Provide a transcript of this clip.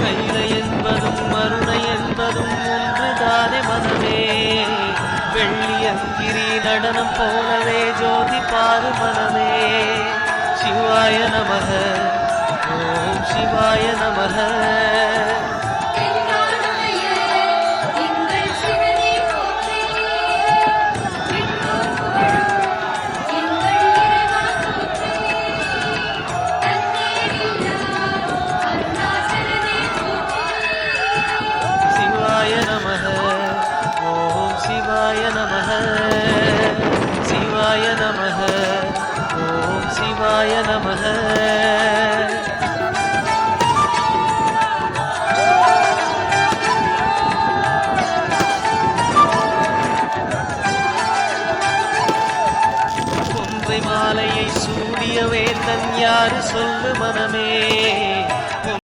கைலை என்பதும் மருணை என்பதும் ஒன்றுதானே மனமே. வெள்ளியங்கிரி நடனம் போலவே ஜோதி பாரு மனமே. சிவாய நமக ஓம் சிவாய நமக. சிவாய நமக ஓம் சிவாய நமக. சிவாய நமக ஓம் சிவாய நமக. கொன்றை மாலையை சூடிய வேந்தன் யாரு சொல்லு மனமே.